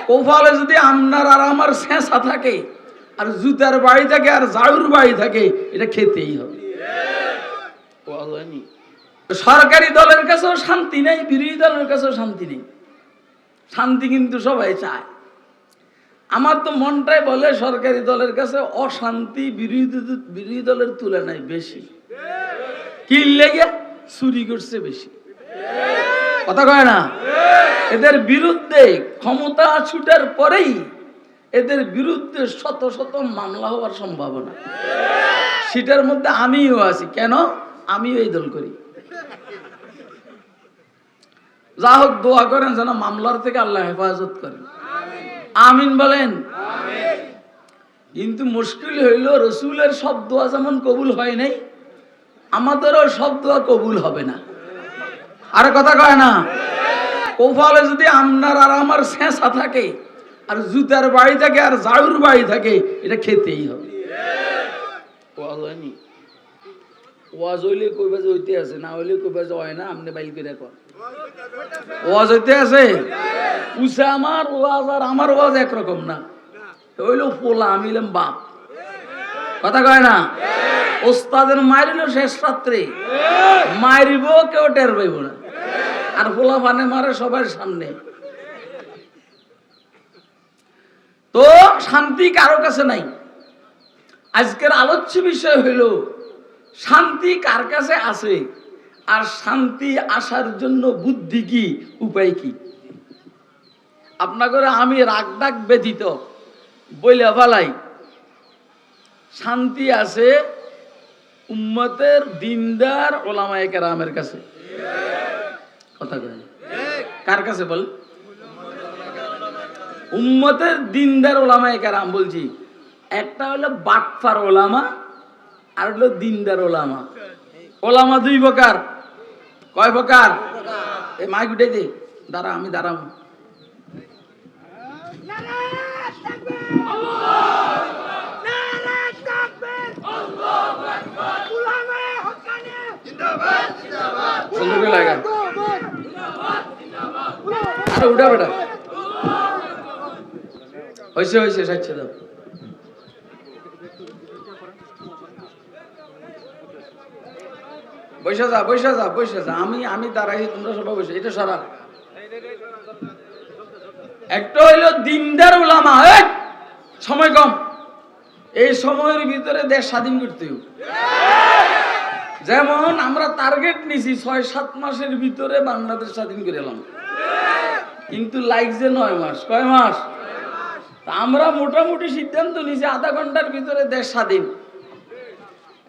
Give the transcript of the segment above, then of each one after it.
কপালে যদি আপনার আর আমার ছেঁচা থাকে, আর জুতার বাড়ি থাকে, আর ঝাড়ুর বাড়ি থাকে, এটা খেতেই হবে। সরকারি দলের কাছেও শান্তি নেই, বিরোধী দলের কাছেও শান্তি নেই। শান্তি কিন্তু সবাই চায়। আমার তো মনটাই বলে সরকারি দলের কাছে অশান্তি বিরোধী দলের তুলনায় বেশি। কি লেগে? চুরি করছে বেশি, কথা কয় না? এদের বিরুদ্ধে ক্ষমতা ছুটার পরেই এদের বিরুদ্ধে শত শত মামলা হওয়ার সম্ভাবনা। সেটার মধ্যে আমিও আছি। কেন? আমিও এই দল করি। যা হোক, দোয়া করেন যেন মামলার থেকে আল্লাহ হেফাজত করেন। আমিন বলেন। কিন্তু মুশকিল হইল, রসুলের সব দোয়া যেমন কবুল হয় নাই, আমাদেরও সব দোয়া কবুল হবে না। আরে কথা কয় না? কপালে যদি আপনার আর আমার ছেঁচা থাকে, আর জুতার বাড়ি থাকে, আর ঝাড়ুর বাড়ি থাকে, এটা খেতেই হবে। ওয়াজ হইলে কইবা যে হইতে আছে, না হইলে কইবা যে হয় না। আপনি বাইল করে কর, ওয়াজ হইতে আছে। উসে আমার ওয়াজ আর আমার ওয়াজ একরকম না। হইল পোলা, আমি হইলাম বাপ, কথা কয় না? ওস্তাদের মারিল শেষ রাত্রে, মারিব কেউ টের পাইব না, আর পোলা পানে মারে সবার সামনে। তো শান্তি কারো কাছে নাই। আজকের আলোচ্য বিষয় হইল শান্তি কার কাছে আছে, আর শান্তি আসার জন্য বুদ্ধি কি, উপায় কি। আপনাদের আমি রাগ ডাক ব্যতীত বইলা ভালাই, শান্তি আছে উম্মতের দিনদার ওলামায়ে কেরামের কাছে। কথা কয় কার কাছে? বল, উম্মতের দিনদার ওলামায়ে কেরাম। বলছি, একটা হলো বাটফার ওলামা, আর হলো দিনদার ওলামা। ওলামা দুই প্রকার। কয় প্রকার? এই মাইক উঠে দে, দাঁড়া, আমি দাঁড়াবো। উঠা বেটা, হয়েছে হয়েছে, সাইছে দাও। বৈশা যা, বৈশা যা, বৈশা যা। আমি দাঁড়াই, তোমরা সবাই বসে। এটা সারা একটা হইল দিনদার ওলামা। সময় কম, এই সময়ের ভিতরে দেশ স্বাধীন করতে হবে। যেমন আমরা টার্গেট নিছি ৬-৭ মাসের ভিতরে বাংলাদেশ স্বাধীন করে এলাম, কিন্তু লাগছে ৯ মাস। কয় মাস? আমরা মোটামুটি সিদ্ধান্ত নিছি আধা ঘন্টার ভিতরে দেশ স্বাধীন।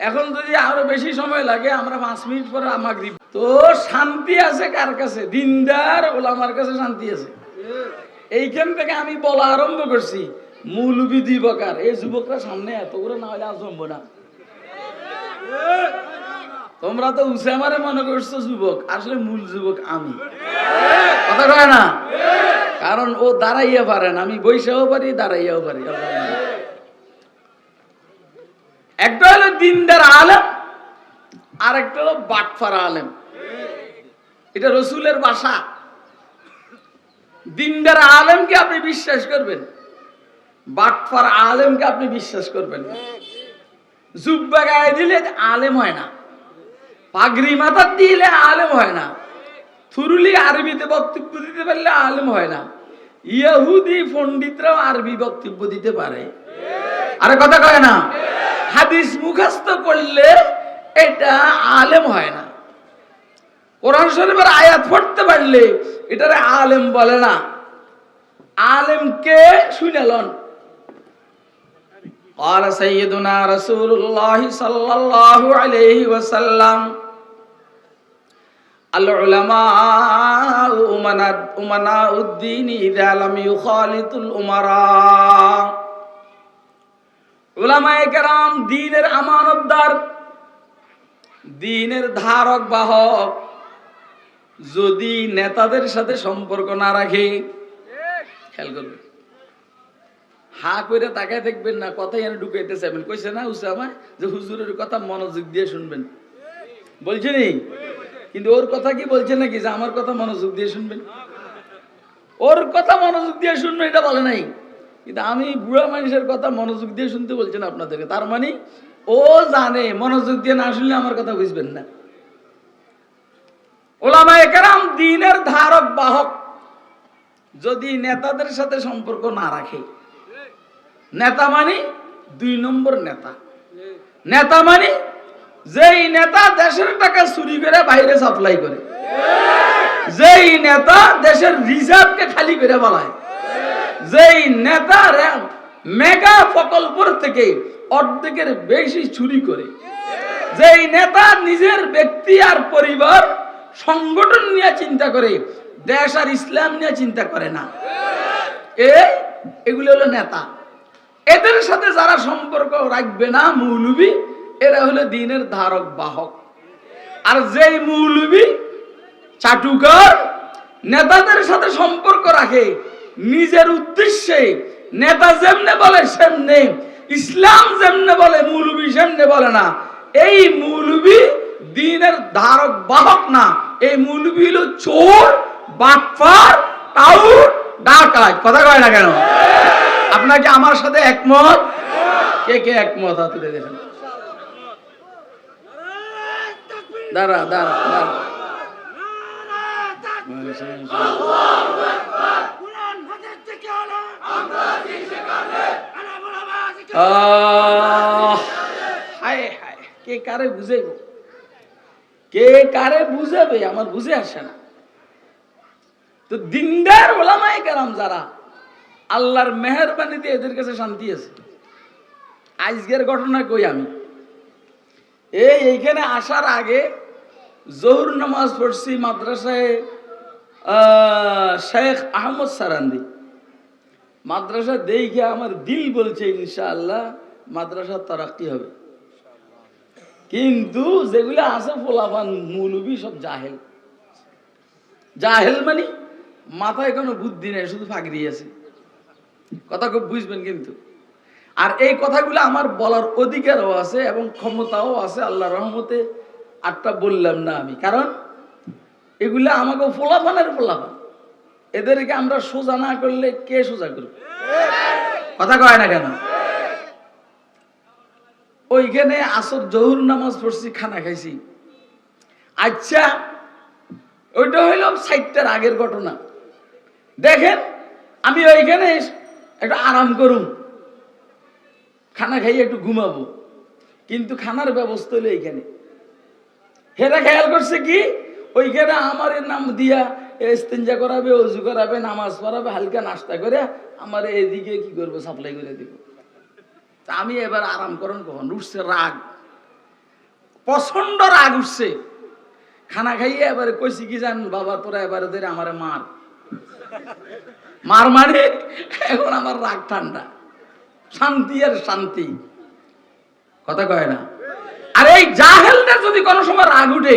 এখন যদি আরো বেশি সময় লাগে, আমরা 5 মিনিট পরে মাগরিব। তো শান্তি আছে কার কাছে? দিনদার ওলামার কাছে শান্তি আছে। এইখান থেকে আমি বলা আরম্ভ করছি, মৌলবী দুই প্রকার। এই যুবকরা সামনে এত করে না হলে আজ জমবো না। তোমরা তো উসামারে মনে করছো যুবক, আসলে মূল যুবক আমি, কথা কয় না? কারণ ও দাঁড়াইয়া পারেন, আমি বইসাও পারি, দাঁড়াইয়াও পারি। একটা হলো দিনদার আলেম, আর একটা হলো বাটফার আলেম। এটা রসুলের ভাষা। দিনদার আলেমকে আপনি বিশ্বাস করবেন, বাটফার আলেমকে আপনি বিশ্বাস করবেন। জুব্বা গায়ে দিলে আলেম হয় না, পাগড়ি মাথা দিলে আলেম হয় না, থুরুলি আরবিতে বক্তব্য দিতে পারলে আলেম হয় না। ইহুদি পণ্ডিতরাও আরবি বক্তব্য দিতে পারে, আরে কথা কয় না? হাদিস মুখস্থ করলে এটা আলেম হয় না। কোরআন শরীফের আয়াত পড়তে পারলে এটারে আলেম বলে না। আলেমকে শুনেলন। قال سيدنا رسول الله صلى الله عليه وسلم العلماء أمناء الدين إذا لم يخالطوا الأمراء। উলামায়ে কেরাম দ্বীনের আমানতদার, দ্বীনের ধারক বাহক। যদি নেতাদের সাথে সম্পর্ক না রাখে, খেয়াল করবেন, হা করে তাকায় দেখবেন না, কথাই এনে ঢুকাইতে চাইবেন। কইছে না উসামা যে হুজুরের কথা মনোযোগ দিয়ে শুনবেন, বলছেনি? কিন্তু ওর কথা কি বলছে নাকি যে আমার কথা মনোযোগ দিয়ে শুনবেন? ওর কথা মনোযোগ দিয়ে শুনবে এটা বলে নাই, কিন্তু আমি বুড়া মানুষের কথা মনোযোগ দিয়ে শুনতে বলছেন আপনাদেরকে। তার মানে ও জানে মনোযোগ দিয়ে না শুনলে আমার কথা বুঝবেন না। ওলামায়ে কেরাম দ্বীনের ধারক বাহক। যদি নেতাদের সাথে সম্পর্ক না রাখে, নেতা মানে 2 নম্বর নেতা। নেতা মানে যেই নেতা দেশের টাকা চুরি করে বাইরে সাপ্লাই করে, যেই নেতা দেশের রিজার্ভকে খালি করে বলায়, যেই নেতা মেগা প্রকল্প থেকে অর্ধেকের বেশি চুরি করে, যেই নেতা নিজের ব্যক্তি আর পরিবার সংগঠন নিয়ে চিন্তা করে, দেশ আর ইসলাম নিয়ে চিন্তা করে না, এগুলো হলো নেতা। এদের সাথে যারা সম্পর্ক রাখবে না মৌলবি, এরা হলো দ্বীনের ধারক বাহক। আর যেই মৌলবি চাটুকার নেতাদের সাথে সম্পর্ক রাখে নিজের উদ্দেশ্যে, নেতা যেমনে বলে সেমনে, ইসলাম যেমনে বলে মৌলবি সেমনে বলে না, এই মৌলবি দ্বীনের ধারক বাহক না। এই মৌলবি হলো চোর, বাটপার, টাউট, ডাকাত। কথা কয় না কেন? আপনাকে আমার সাথে একমত? কে কে একমত হাত তুলে দেখেন। দাঁড়া দাঁড়া দাঁড়া, হায় হায়, কে কারে বুঝাইব, কে কারে বুঝাবে আমার বুঝে আসে না। তো দিনদার ওলামায়ে কেরাম যারা, আল্লাহর মেহেরবানিতে এদের কাছে শান্তি আছে। আজকের ঘটনা কই, আমি এইখানে আসার আগে জোহর নামাজ পড়ছি মাদ্রাসায় শেখ আহমদ সারান্দি। মাদ্রাসা দেখে আমার দিল বলছে ইনশাআল্লাহ মাদ্রাসা তারাক্কি হবে। কিন্তু যেগুলো আছে পোলাপান মৌলবি সব জাহেল। জাহেল মানে মাথায় কোনো বুদ্ধি নেই, শুধু ফাঁকরি আছে। কথা খুব বুঝবেন কিন্তু। আর এই কথাগুলো আমার বলার অধিকারও আছে এবং ক্ষমতাও আছে আল্লাহর রহমতে। আটটা বললাম না আমি, কারণ এগুলা আমাকে পোলাপানের পোলাপান। এদেরকে আমরা সোজা না করলে কে সোজা করবে? কথা কয় না কেন? ওইখানে আসর জোহর নামাজ পড়ছি, খানা খাইছি। আচ্ছা, ওইটা হইল 60টার আগের ঘটনা। দেখেন আমি ওইখানে একটু আরাম করুম, খানা খাইয়ে একটু ঘুমাবো, কিন্তু খানার ব্যবস্থা হলো এইখানে। হেরা খেয়াল করছে কি, ওইখানে আমার নাম দিয়া ইস্তেঞ্জা করাবে, ওযু করাবে, নামাজ পড়াবে, হালকা নাস্তা করে আমার এদিকে কি করবো, সাপ্লাই করে দিব। আমি এবার আরাম করেন কখন উঠছে রাগ, প্রচন্ড রাগ উঠছে। খানা খাইয়ে এবারে কইছি কি জান, বাবা তোরা এবারে ধরে আমারে মার মার মানে এখন আমার রাগ ঠান্ডা, শান্তি আর শান্তি। কথা কয় না? আর এই জাহেলদের যদি কোনো সময় রাগ উঠে,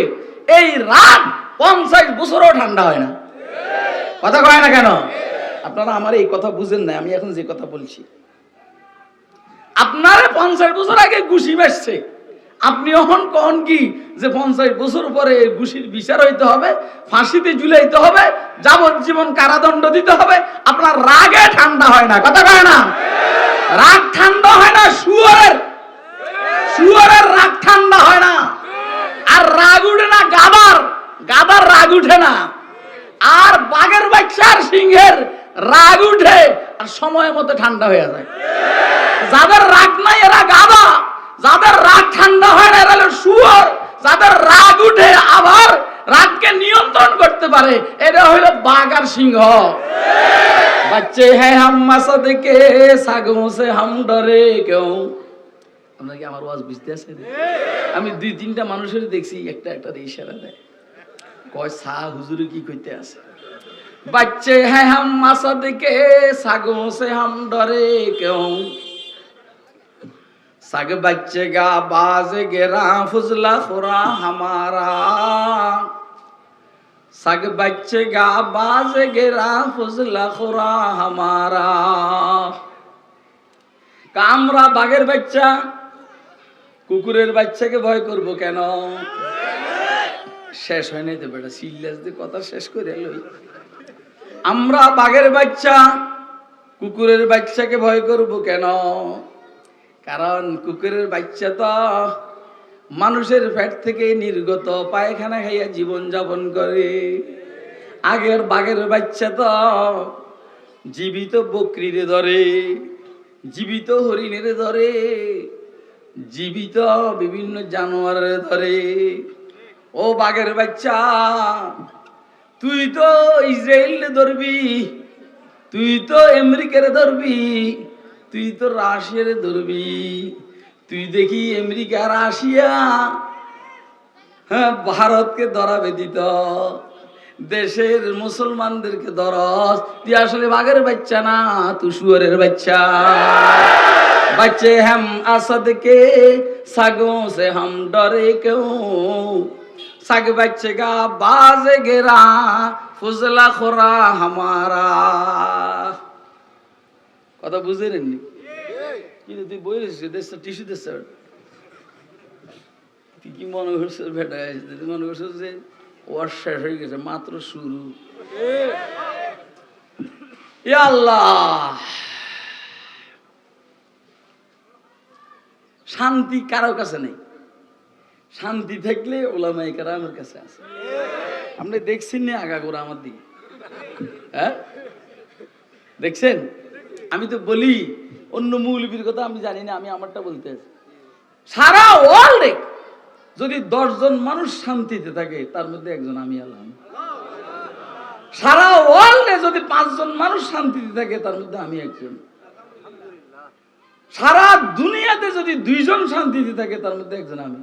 এই রাগ 50 বছরও ঠান্ডা হয় না। কথা কয় না কেন? আপনারা আমার এই কথা বুঝেন না, আমি এখন যে কথা বলছি। আপনারা 50 বছর আগে ঘুষি মারছে, আপনি এখন কন কি যে 50 বছর পরে ঘুষির বিচার হইতে হবে, ফাঁসিতে ঝুলাইতে হবে, যাবজ্জীবন কারাদণ্ড দিতে হবে। আপনার রাগে ঠান্ডা হয় না। কথা কয় না? রাগ ঠান্ডা হয় না শুয়োরের, শুয়োরের রাগ ঠান্ডা হয় না। আর রাগ উঠে না গাধার, গাধার রাগ উঠে না। আর বাঘের বাচ্চার সিংহের রাগ উঠে আর সময় মতো ঠান্ডা হয়ে যায়। যাদের রাগ নাই এরা গাধা, যাদের রাগ ঠান্ডা হয় না এরা হলো শুয়োর। যাদের রাগ উঠে আবার রাগকে নিয়ন্ত্রণ করতে পারে এরা হলো বাঘ আর সিংহ। বাচ্চে হ্যাঁ হাম মাসাদ কে সাগোं से हम डरे क्यों। আপনারা কি আমার ওয়াজ বুঝতে আছেন? আমি 2-3টা মানুষের দেখছি একটা একটা ইশারা দেয়, কয় সা হুজুরে কি কইতে আছে। बच्चे हैं हम मसद के सागों से हम डरे क्यों। सग बच्चे का बाज गिरा फुजला खुरा हमारा। सग बच्चे का बाज गिरा फुजला खुरा हमारा। कामरा बाघेर बच्चा কুকুরের বাচ্চাকে ভয় করব কেন? শেষ হয় নাই তো বেটা, সিরিয়াস দিয়ে কথা শেষ করে লই। আমরা বাঘের বাচ্চা কুকুরের বাচ্চাকে ভয় করব কেন? কারণ কুকুরের বাচ্চা তো মানুষের পেট থেকে নির্গত পায়খানা খাইয়া জীবন যাপন করে। আগের বাঘের বাচ্চা তো জীবিত বকরির ধরে, জীবিত হরিণের ধরে, জীবিত বিভিন্ন জানোয়ারের ধরে। ও বাঘের বাচ্চা, তুই তো ইসরায়েল ধরবি, তুই তো আমেরিকার ধরবি, তুই তো রাশিয়ার ধরবি। তুই দেখি আমেরিকা রাশিয়া হ্যাঁ ভারতকে ধরা ব্যতীত দেশের মুসলমানদেরকে ধরস। তুই আসলে বাঘের বাচ্চা না, তুই শুয়োরের বাচ্চা। बच्चे हम असद के सगों से हम डरे क्यों? सग बच्चे का बाज गिरा फुजला खुरा हमारा। কথা বুঝলেন নি? কিন্তু তুই বইছিস দেশটা টিস্যু দেশ তুই কি মনে করছিস বেটা? তুই মনে করছিস যে ওর শেষ হয়ে গেছে, মাত্র শুরু। ইয়া আল্লাহ, শান্তি কারো কাছে নেই। শান্তি থাকলে ওলামায়ে কেরামের কাছে আছে। আপনি দেখছেন না আগাগোড়া আমার দিকে? হ্যাঁ দেখছেন? আমি তো বলি অন্য মৌলবীর কথা আমি জানি না, আমি আমারটা বলতে আছি। সারা ওয়ার্ল্ডে যদি 10 জন মানুষ শান্তিতে থাকে তার মধ্যে একজন আমি আল্লাহ। সারা ওয়ার্ল্ডে যদি 5 জন মানুষ শান্তিতে থাকে তার মধ্যে আমি একজন। সারা দুনিয়াতে যদি 2 জন শান্তিতে থাকে তার মধ্যে একজন আমি।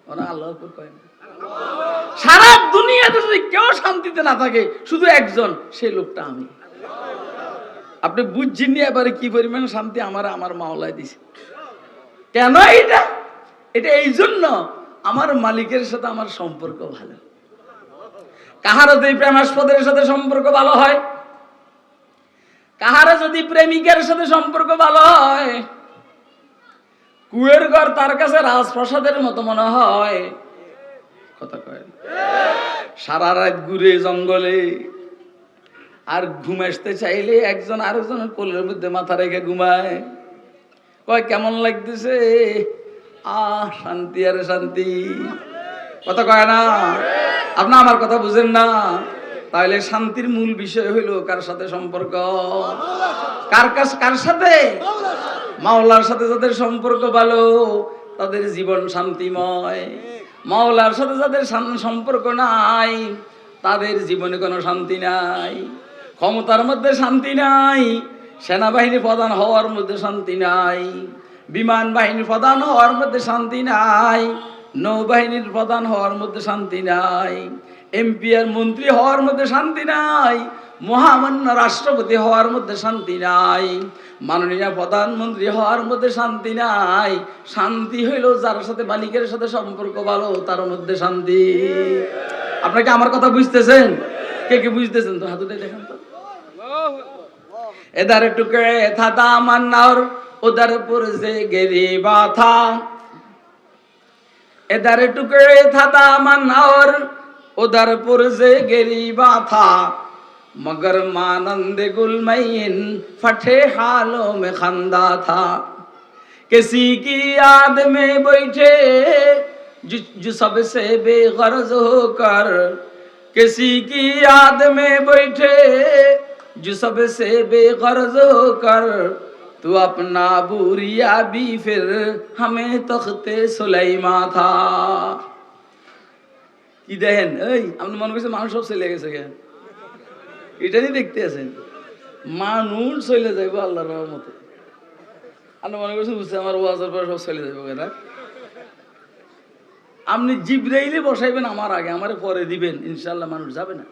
ওরা আল্লাহর উপর কয় না। সারা দুনিয়াতে যদি কেউ শান্তিতে না থাকে শুধু একজন, সেই লোকটা আমি। আপনি বুঝছেন নি এবারে কি পরিমাণ শান্তি আমার মাওলায় দিছে। কেন এটা? এটা এই জন্য আমার মালিকের সাথে আমার সম্পর্ক ভালো। কাহারও যদি প্রেমাস্পদের সাথে সম্পর্ক ভালো হয়, কাহারও যদি প্রেমিকের সাথে সম্পর্ক ভালো হয়, কুয়ের ঘর তার কাছে রাজপ্রাসাদের মতো মনে হয়। কথা কয় সারা রাত ঘুরে জঙ্গলে, আর ঘুম আসতে চাইলে একজন আরেকজনের কোলের মধ্যে মাথা রেখে ঘুমায়। কয় কেমন লাগতেছে? শান্তি আর শান্তি। কথা কয় না? আপনি আমার কথা বুঝেন না? তাহলে শান্তির মূল বিষয় হইল কার সাথে সম্পর্ক। কার সাথে? মাওলার সাথে যাদের সম্পর্ক ভালো তাদের জীবন শান্তিময়। মাওলার সাথে যাদের সম্পর্ক নাই তাদের জীবনে কোনো শান্তি নাই। ক্ষমতার মধ্যে শান্তি নাই, সেনাবাহিনী প্রধান হওয়ার মধ্যে শান্তি নাই, বিমান বাহিনীর প্রধান হওয়ার মধ্যে শান্তি নাই, নৌবাহিনীর প্রধান হওয়ার মধ্যে শান্তি নাই, এমপি আর মন্ত্রী হওয়ার মধ্যে শান্তি নাই, মহামান্য রাষ্ট্রপতি হওয়ার মধ্যে শান্তি নাই, মাননীয় প্রধানমন্ত্রী হওয়ার মধ্যে শান্তি নাই। শান্তি হইল যার সাথে মালিকের সাথে সম্পর্ক ভালো তার মধ্যে শান্তি। আপনাকে আমার কথা বুঝতেছেন? কে কে বুঝতেছেন? তো হাত উঠাই দেখেন তো। इधर टुकड़े था दामन और उधर पुरज़े गिरीबा था, इधर टुकड़े था दामन और उधर पुरज़े गिरीबा था, मगर मानंद गुलमैन फटे हालों में खंदा था। किसी की याद में बैठे जो सबसे बेगर्ज होकर, किसी की याद में बैठे जो सबसे बेगर्ज होकर, तू अपना बुरिया भी फिर हमें तख्ते सुलाइमा था। কি দেখেন? এই আপনি মনে করছেন মানুষ সব চলে গেছে কেন? এটাই দেখতে আছেন, মানুষ চলে যাইব আল্লাহর রহমতে। আপনি মনে করছেন বুঝছে আমার ওয়াজের পর সব চলে যাইব কেন? আপনি জিবরাইলে বসাইবেন আমার আগে, আমারে পরে দিবেন, ইনশাআল্লাহ মানুষ যাবে না।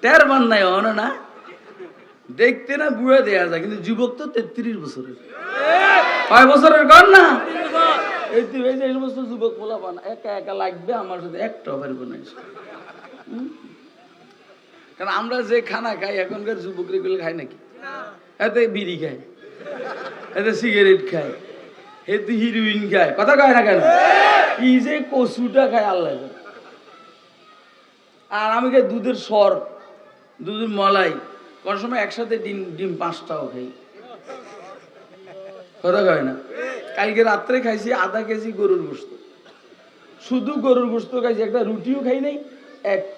টের বান নাই অনে না, দেখতে না বুড়ে দেয়া যায়, কিন্তু যুবক তো 33 বছরের। কয় বছরের কর না? এই যে সমস্ত যুবক বলা পান একা একা লাগবে আমার সাথে একটাও পারবো না। কারণ আমরা যে খানা খাই এখনকার যুবকরা গুলো খায় নাকি? এতে বিড়ি খায়, এতে সিগারেট খায়, এতে হিরোইন খায়। কথা কয় না কেন? কি যে কচুটা খায় আল্লাহ। আর আমি খাই দুধের সর, দুধ মলাই, কোন সময় একসাথে ডিম ডিম 5টাও খাই। কথা কয় না? কালকে রাত্রে খাইছি আধা কেজি গরুর গোশত, শুধু গরুর গোশত খাইছি, একটা রুটিও খাই নাই,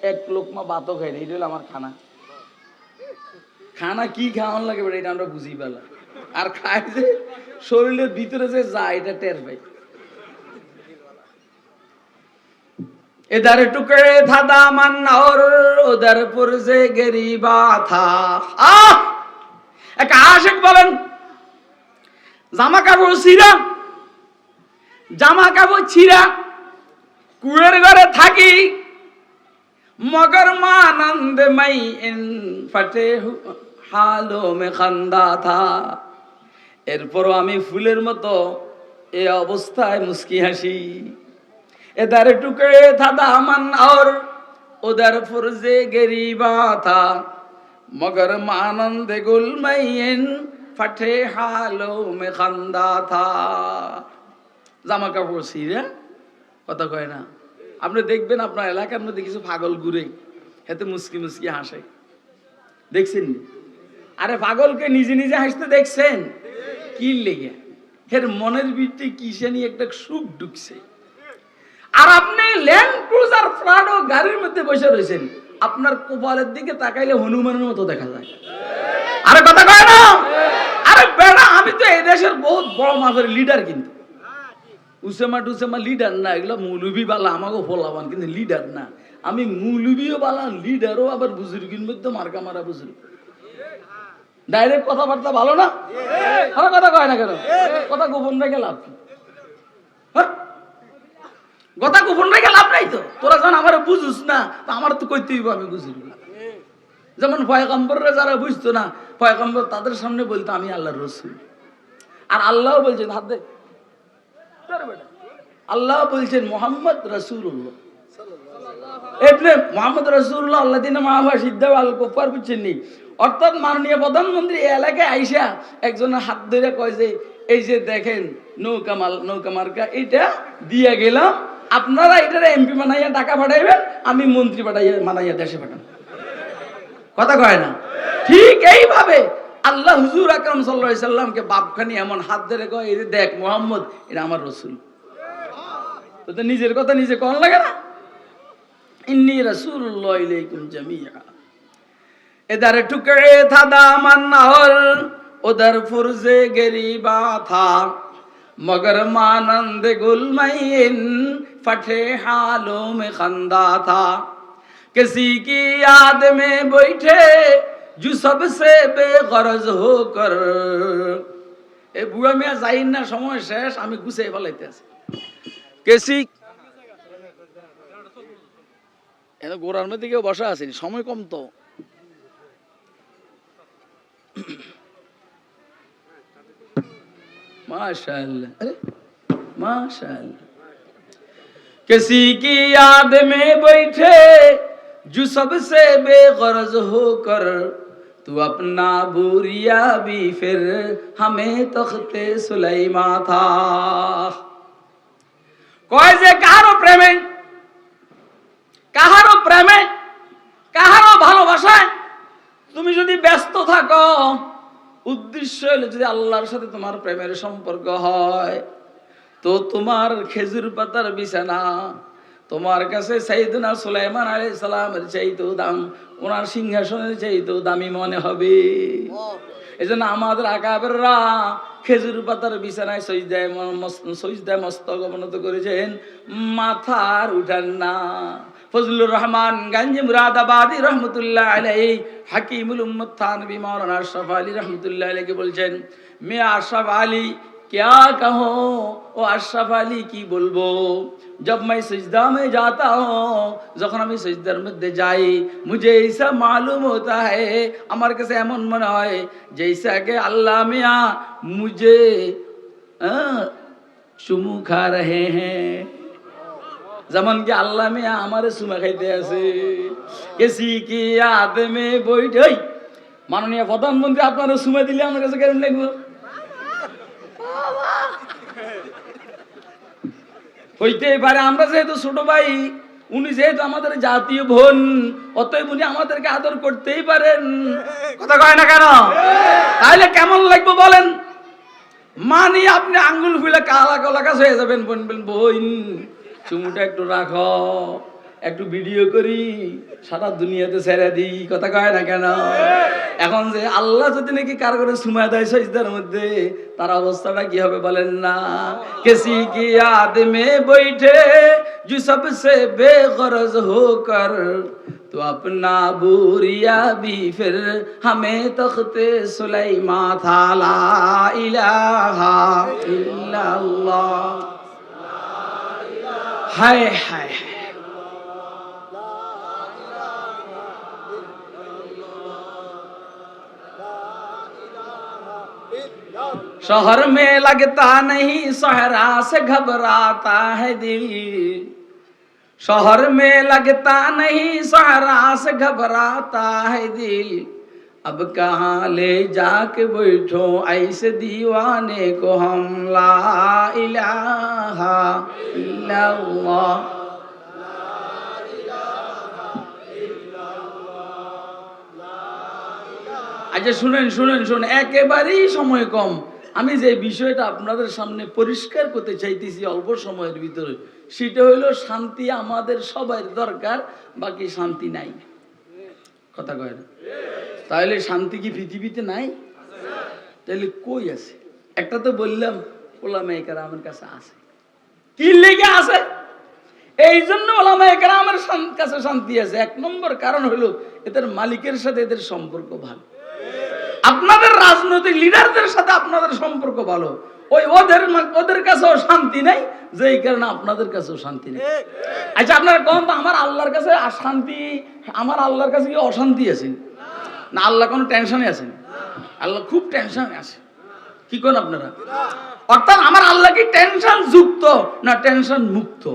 এক লোকমা ভাতও খাই নাই। এটা হলো আমার খানা। খানা কি খাওয়ান লাগে বেটা, এটা আমরা বুঝি পেলা। আর খাই যে শরীরের ভিতরে যে যায় এটা টের পাই। इधर टुकड़े था दामन और उधर पुरजे गरीबा था। एक आशिक বলেন, জামা কাপড় ছিঁড়া কুয়ের ঘরে থাকি, মগর মানন্দ মাই ইন ফটে হালো মে খান্দা থা। এরপরও আমি ফুলের মতো এ অবস্থায় মুস্কি হাসি। इधर टुकड़े था दामन और उधर फुर्जे गरीबा था, मगर मानंद गुलमैन फटे हालों में खंदा था। জামা কাপড় ছিঁড়া কথা কয় না। আপনি দেখবেন আপনার এলাকার মধ্যে কিছু পাগল ঘুরে, এতে মুস্কি মুস্কি হাসে, দেখছেন? আরে পাগলকে নিজে নিজে হাসতে দেখছেন? কি লেগে? এর মনের ভিতরে কিসে নিয়ে একটা সুখ ঢুকছে। আর আপনি ল্যান্ড ক্রুজার প্রাডো গাড়ির মধ্যে বসে রয়েছেন, আপনার কপালের দিকে তাকাইলে হনুমানের মতো দেখা যায়। আরে কথা কয় না? আরে বেড়া, আমি তো এই দেশের বহুত বড় মাপের লিডার, কিন্তু উসেমা লিডার না, এগুলো মৌলবি বালা আমাকে ফলাবান, কিন্তু লিডার না। আমি মৌলবিও বালা, লিডারও আবার বুজুর্গের মধ্যে মার্কা মারা বুজুর্গ। ডাইরেক্ট কথাবার্তা ভালো না? আরে কথা কয় না কেন? কথা গোপন রেখে লাভ কি? কথা গোপন রেখে লাভ নাই তো। তোরা যখন আমার বুঝুস না, তো আমার তো কইতে হইব, আমি বুঝিব। যেমন পয়গম্বররা যারা বুঝতো না, পয়গম্বর তাদের সামনে বলতো আমি আল্লাহর রাসূল। আর আল্লাহ বলছেন, হাত দে, আল্লাহ বলছেন মুহাম্মদ রাসূলুল্লাহ। এমনি মুহাম্মদ রাসূলুল্লাহ আল্লাযিনা মাআহু সিদ্দা আল কুফার বুঝছেন নি? অর্থাৎ মাননীয় প্রধানমন্ত্রী এই এলাকায় আইসা একজনের হাত ধরে কয় যে এই যে দেখেন নৌকা মার্কা, এটা দিয়া গেলাম, আপনারা এটারে এমপি বানাইয়া টাকা পাঠাইবেন, আমি মন্ত্রী মানাইয়া দেশে পাঠান। কথা কয় না? ঠিক এইভাবে আল্লাহ হুজুর আকরাম সাল্লাল্লাহু আলাইহি সাল্লামকে বাপখানি এমন হাত ধরে কয়, এই যে দেখ মুহাম্মদ, এটা আমার রাসূল। তো নিজের কথা নিজে কোন লাগে না? ইন্নী রাসূলুল্লাহ ইলাইকুম জামিআ। इधर टुकड़े था दामन और उधर फुर्जे गरीबा था, मगर मानंद गुलमैन फटे हालों में खंदा था। किसी की याद में बैठे जो सबसे बेगरज होकर। ए बुआ मिया যাইন না, সময় শেষ, আমি গুছিয়ে ফেলাইতে আছি। কেসি এত গোরার মধ্যে কেউ বসা আছেন, সময় কম তো। माशाअल्लाह, अरे माशाअल्लाह। किसी की याद में बैठे जो सबसे बेगरज होकर, तू अपना बुरिया भी फिर हमें तख्ते सुलाइमा था। কয় যে কাহারো প্রেমে কাহারো ভালোবাসায় তুমি যদি ব্যস্ত থাকো, উদ্দেশ্য হলো যদি আল্লাহর সাথে তোমার প্রেমের সম্পর্ক হয়, তো তোমার খেজুর পাতার বিছানা তোমার কাছে সাইয়েদনা সুলাইমান আলাইহিস সালামের চাইতেও দাম, ওনার সিংহাসনের চাইতেও দামি মনে হবে। এজন্য আমাদের আকাবেররা খেজুর পাতার বিছানায় সজদায় মস্তক অবনত করেছেন, মাথার উঠান না। ফজলুর রহমান গাঞ্জি মুরাদাবাদী রহমতুল্লাহ আলাইহি, হাকিমুল উম্মত থানবী মাওলানা আশরাফ আলী রহমতুল্লাহ আলাইহি বলছেন, মে আশরাফ আলী क्या कहो, ও আশরাফ আলী কি বলবো, जब मैं सजदा में जाता हूँ, যখন আমি সজদার মধ্যে যাই, मुझे ऐसा मालूम होता है, আমার কাছে এমন মনে হয় जैसा कि अल्लाह मियां मुझे चुमू खा रहे हैं, যেমন কি আল্লাহ মিয়া আমারে চুমা খাইতে আছে। কেসি কি याद में बैठे, মাননীয় প্রধানমন্ত্রী আপনারা চুমা দিলে আমার কাছে কেমন লাগবে? হইতেই পারে আমরা যেহেতু ছোট ভাই, উনি যেহেতু আমাদের জাতীয় বোন, অতএব উনি আমাদেরকে আদর করতেই পারেন। কথা কয় না কেন? তাহলে কেমন লাগবে বলেন? মানি আপনি আঙ্গুল ফুলে কালা কলা কাজ হয়ে যাবেন, বলবেন বোন চুমুটা একটু রাখো, একটু ভিডিও করি, সারা দুনিয়াতে ছেড়ে দিই। কথা কয় না কেন? এখন যে আল্লাহ যদি নাকি কার করে সুমা দেয় সজদার মধ্যে, তার অবস্থাটা কি হবে বলেন না? কিসি কি याद में बैठे जो सबसे बेगरज होकर तो अपना बुरिया भी फिर हमें तख्ते सुलेमा था ला इलाहा इल्लल्लाह। हाय हाय शहर में लगता नहीं सहरा से घबराता है दिल, शहर में लगता नहीं सहरा से घबराता है दिल, अब कहाँ ले जाके बैठो ऐसे दीवाने को हम ला इलाहा इल्लल्लाह। আচ্ছা শুনেন শুনেন শুনেন, একেবারেই সময় কম। আমি যে বিষয়টা আপনাদের সামনে পরিষ্কার করতে চাইতেছি অল্প সময়ের ভিতরে, সেটা হইলো শান্তি আমাদের সবার দরকার, বাকি শান্তি নাই। কথা কয় না? তাহলে শান্তি কি পৃথিবীতে নাই? তাহলে কই আছে? একটা তো বললাম ওলামায়ে কেরামের কাছে আছে। কি লেগে আছে? এই জন্য ওলামায়ে কেরামের কাছে শান্তি আছে। এক নম্বর কারণ হলো এদের মালিকের সাথে এদের সম্পর্ক ভালো। আপনাদের রাজনৈতিক লিডারদের সাথে আপনাদের সম্পর্ক ভালো, ওই ওদের কাছেও শান্তি নাই, যেই কারণে আপনাদের কাছেও শান্তি নেই। আচ্ছা আপনারা কোন তো আমার আল্লাহর কাছে শান্তি, আমার আল্লাহর কাছে কি অশান্তি আছে না? আল্লাহ কোনো টেনশনে আছেন? আল্লাহ খুব টেনশনে আছে। কি কোন আপনারা? অর্থাৎ আমার আল্লাহ কি টেনশন যুক্ত না টেনশন মুক্ত?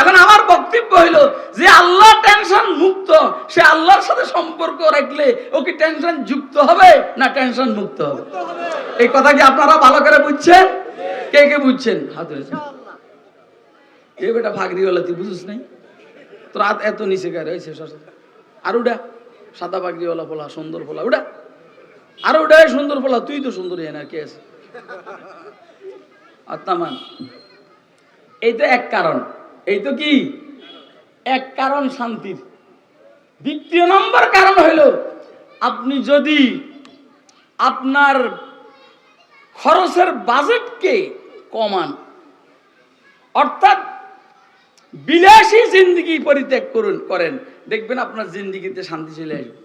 এখন আমার বক্তব্য হইলো যে আল্লাহ টেনশন মুক্ত, সে আল্লাহর সাথে সম্পর্ক রাখলে ও কি টেনশন যুক্ত হবে না টেনশন মুক্ত হবে? এই কথা কি আপনারা ভালো করে বুঝছেন? কে কে বুঝছেন? হাত ধরেছেন। এই বেটা ফাগরিওয়ালা, তুই বুঝিস নাই? তোর হাত এত নিচে গায়ে হয়েছে। আর উডা সাদা ফাগরিওয়ালা পোলা, সুন্দর পোলা, উডা আর উডা সুন্দর পোলা, তুই তো সুন্দর না, কে আছে? আত্মান। এই তো এক কারণ, এই তো কি এক কারণ শান্তির। দ্বিতীয় নম্বর কারণ হইল আপনি যদি আপনার খরচের বাজেটকে কমান, অর্থাৎ বিলাসী জিন্দেগি পরিত্যাগ করেন, দেখবেন আপনার জিন্দেগিতে শান্তি চলে আসবে।